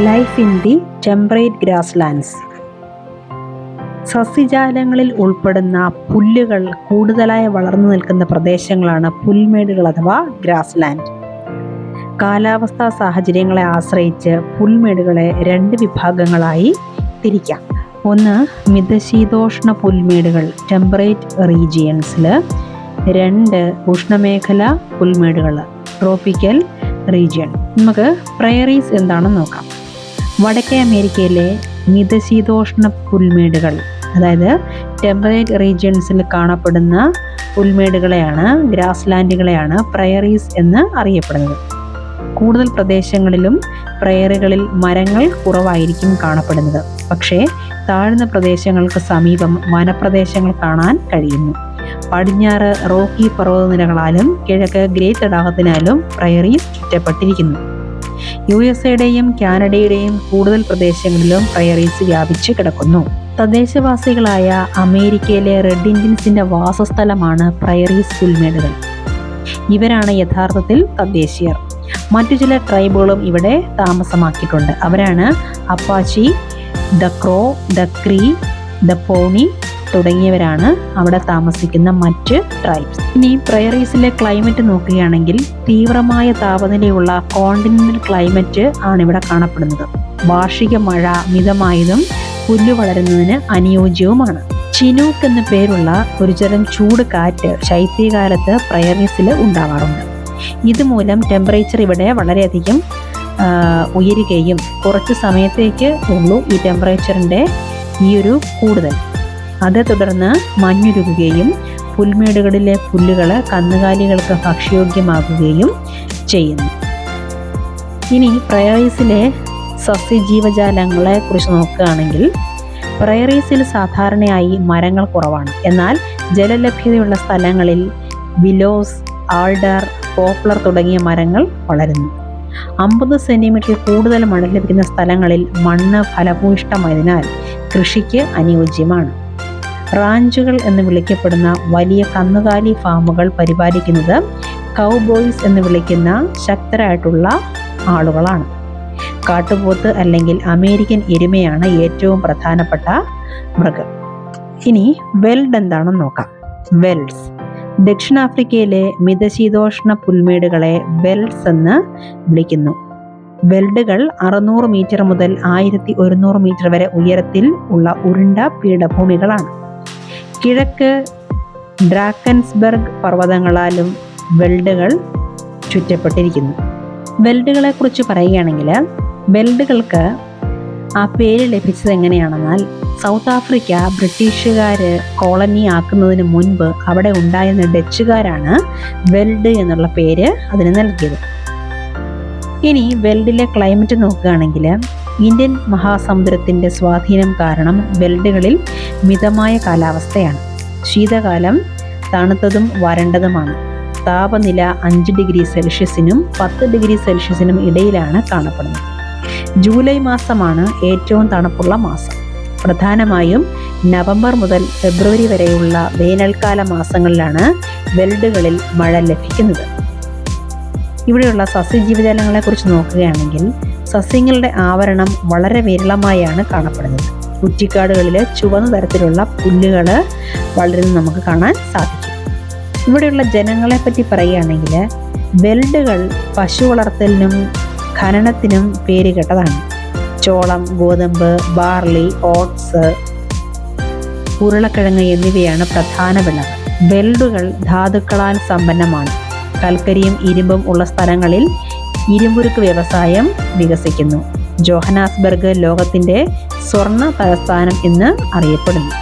Life in the temperate grasslands. സസ്യജാലങ്ങളിൽ ഉൾപ്പെടുന്ന പുല്ലുകൾ കൂടുതലായി വളർന്നു നിൽക്കുന്ന പ്രദേശങ്ങളാണ് പുൽമേടുകൾ അഥവാ ഗ്രാസ്ലാൻഡ്. കാലാവസ്ഥാ സാഹചര്യങ്ങളെ ആശ്രയിച്ച് പുൽമേടുകളെ 2 വിഭാഗങ്ങളായി തിരിക്കാം. ഒന്ന് മിതശീതോഷ്ണ പുൽമേടുകൾ ടെമ്പറേറ്റ് റീജിയൻസിൽ, 2 ഉഷ്ണമേഖല പുൽമേടുകൾ ട്രോപ്പിക്കൽ റീജിയൻ. നമുക്ക് പ്രയറീസ് എന്താണെന്ന് നോക്കാം. വടക്കേ അമേരിക്കയിലെ മിതശീതോഷ്ണ പുൽമേടുകൾ, അതായത് ടെമ്പറേറ്റ് റീജിയൻസിൽ കാണപ്പെടുന്ന പുൽമേടുകളെയാണ്, ഗ്രാസ്ലാൻഡുകളെയാണ് പ്രയറീസ് എന്ന് അറിയപ്പെടുന്നത്. കൂടുതൽ പ്രദേശങ്ങളിലും പ്രയറികളിൽ മരങ്ങൾ കുറവായിരിക്കും കാണപ്പെടുന്നത്. പക്ഷേ താഴ്ന്ന പ്രദേശങ്ങൾക്ക് സമീപം വനപ്രദേശങ്ങൾ കാണാൻ കഴിയുന്നു. പടിഞ്ഞാറ് റോക്കി പർവ്വതനിരകളാലും കിഴക്ക് ഗ്രേറ്റ് തടാകത്തിനാലും പ്രയറീസ് ചുറ്റപ്പെട്ടിരിക്കുന്നു. USA-യുടെയും കാനഡയുടെയും കൂടുതൽ പ്രദേശങ്ങളിലും പ്രയറീസ് വ്യാപിച്ചു കിടക്കുന്നു. തദ്ദേശവാസികളായ അമേരിക്കയിലെ റെഡ് ഇന്ത്യൻസിന്റെ വാസസ്ഥലമാണ് പ്രയറീസ് പുൽമേടുകൾ. ഇവരാണ് യഥാർത്ഥത്തിൽ തദ്ദേശീയർ. മറ്റു ചില ട്രൈബുകളും ഇവിടെ താമസമാക്കിയിട്ടുണ്ട്. അവരാണ് Apache, the Crow, the Cree, the Pawnee തുടങ്ങിയവരാണ് അവിടെ താമസിക്കുന്ന മറ്റ് ട്രൈബ്സ്. ഇനി പ്രയറീസിലെ ക്ലൈമറ്റ് നോക്കുകയാണെങ്കിൽ തീവ്രമായ താപനിലയുള്ള കോണ്ടിനെന്റൽ ക്ലൈമറ്റ് ആണ് ഇവിടെ കാണപ്പെടുന്നത്. വാർഷിക മഴ മിതമായതും പുല്ല് വളരുന്നതിന് അനുയോജ്യവുമാണ്. ചിനൂക്ക് എന്ന പേരുള്ള ഒരു തരം ചൂട് കാറ്റ് ശൈത്യകാലത്ത് പ്രയറീസിൽ ഉണ്ടാവാറുണ്ട്. ഇതുമൂലം ടെമ്പറേച്ചർ ഇവിടെ വളരെയധികം ഉയരുകയും കുറച്ച് സമയത്തേക്ക് ഉള്ളൂ ഈ ടെമ്പറേച്ചറിൻ്റെ ഈ ഒരു കൂടുതൽ. അതേ തുടർന്ന് മഞ്ഞുരുകുകയും പുൽമേടുകളിലെ പുല്ലുകൾ കന്നുകാലികൾക്ക് ഭക്ഷ്യയോഗ്യമാകുകയും ചെയ്യുന്നു. ഇനി പ്രയറീസിലെ സസ്യജീവജാലങ്ങളെ കുറിച്ച് നോക്കുകയാണെങ്കിൽ പ്രയറീസിൽ സാധാരണയായി മരങ്ങൾ കുറവാണ്. എന്നാൽ ജലലഭ്യതയുള്ള സ്ഥലങ്ങളിൽ വിലോസ്, ആൾഡർ, പോപ്ലർ തുടങ്ങിയ മരങ്ങൾ വളരുന്നു. 50 സെന്റിമീറ്റർ കൂടുതൽ മഴ ലഭിക്കുന്ന സ്ഥലങ്ങളിൽ മണ്ണ് ഫലഭൂയിഷ്ടമായതിനാൽ കൃഷിക്ക് അനുയോജ്യമാണ്. റാഞ്ചുകൾ എന്ന് വിളിക്കപ്പെടുന്ന വലിയ കന്നുകാലി ഫാമുകൾ പരിപാലിക്കുന്നത് കൗബോയ്സ് എന്ന് വിളിക്കുന്ന ശക്തരായിട്ടുള്ള ആളുകളാണ്. കാട്ടുപോത്ത് അല്ലെങ്കിൽ അമേരിക്കൻ എരുമയാണ് ഏറ്റവും പ്രധാനപ്പെട്ട മൃഗം. ഇനി വെൽഡ് എന്താണെന്ന് നോക്കാം. വെൽഡ്സ് ദക്ഷിണാഫ്രിക്കയിലെ മിതശീതോഷ്ണ പുൽമേടുകളെ വെൽഡ്സ് എന്ന് വിളിക്കുന്നു. വെൽഡുകൾ 600 മീറ്റർ മുതൽ 1100 മീറ്റർ വരെ ഉയരത്തിൽ ഉള്ള ഉരുണ്ട പീഠഭൂമികളാണ്. കിഴക്ക് ഡ്രാക്കൻസ്ബർഗ് പർവ്വതങ്ങളാലും വെൽഡുകൾ ചുറ്റപ്പെട്ടിരിക്കുന്നു. വെൽഡുകളെ കുറിച്ച് പറയുകയാണെങ്കിൽ വെൽഡുകൾക്ക് ആ പേര് ലഭിച്ചത് എങ്ങനെയാണെന്നാൽ സൗത്ത് ആഫ്രിക്ക ബ്രിട്ടീഷുകാർ കോളനി ആക്കുന്നതിന് മുൻപ് അവിടെ ഉണ്ടായിരുന്ന ഡച്ചുകാരാണ് വെൽഡ് എന്നുള്ള പേര് അതിന് നൽകിയത്. ഇനി വെൽഡിലെ ക്ലൈമറ്റ് നോക്കുകയാണെങ്കിൽ ഇന്ത്യൻ മഹാസമുദ്രത്തിൻ്റെ സ്വാധീനം കാരണം വെൽഡുകളിൽ മിതമായ കാലാവസ്ഥയാണ്. ശീതകാലം തണുത്തതും വരണ്ടതുമാണ്. താപനില 5 ഡിഗ്രി സെൽഷ്യസിനും 10 ഡിഗ്രി സെൽഷ്യസിനും ഇടയിലാണ് കാണപ്പെടുന്നത്. ജൂലൈ മാസമാണ് ഏറ്റവും തണുപ്പുള്ള മാസം. പ്രധാനമായും നവംബർ മുതൽ ഫെബ്രുവരി വരെയുള്ള വേനൽക്കാല മാസങ്ങളിലാണ് വെൽഡുകളിൽ മഴ ലഭിക്കുന്നത്. ഇവിടെയുള്ള സസ്യജീവജാലങ്ങളെ കുറിച്ച് നോക്കുകയാണെങ്കിൽ സസ്യങ്ങളുടെ ആവരണം വളരെ വിരളമായാണ് കാണപ്പെടുന്നത്. കുറ്റിക്കാടുകളിൽ ചുവന്ന തരത്തിലുള്ള പുല്ലുകൾ വളരുന്നത് നമുക്ക് കാണാൻ സാധിക്കും. ഇവിടെയുള്ള ജനങ്ങളെ പറ്റി പറയുകയാണെങ്കിൽ വെൽഡുകൾ പശു വളർത്തലിനും ഖനനത്തിനും പേരുകേട്ടതാണ്. ചോളം, ഗോതമ്പ്, ബാർലി, ഓട്സ്, ഉരുളക്കിഴങ്ങ് എന്നിവയാണ് പ്രധാന വിളകൾ. വെൽഡുകൾ ധാതുക്കളാൽ സമ്പന്നമാണ്. കൽക്കരിയും ഇരുമ്പും ഉള്ള സ്ഥലങ്ങളിൽ ഇരുമ്പുരുക്ക് വ്യവസായം വികസിക്കുന്നു. ജോഹനാസ്ബർഗ് ലോകത്തിൻ്റെ സ്വർണ്ണ തലസ്ഥാനം എന്ന് അറിയപ്പെടുന്നു.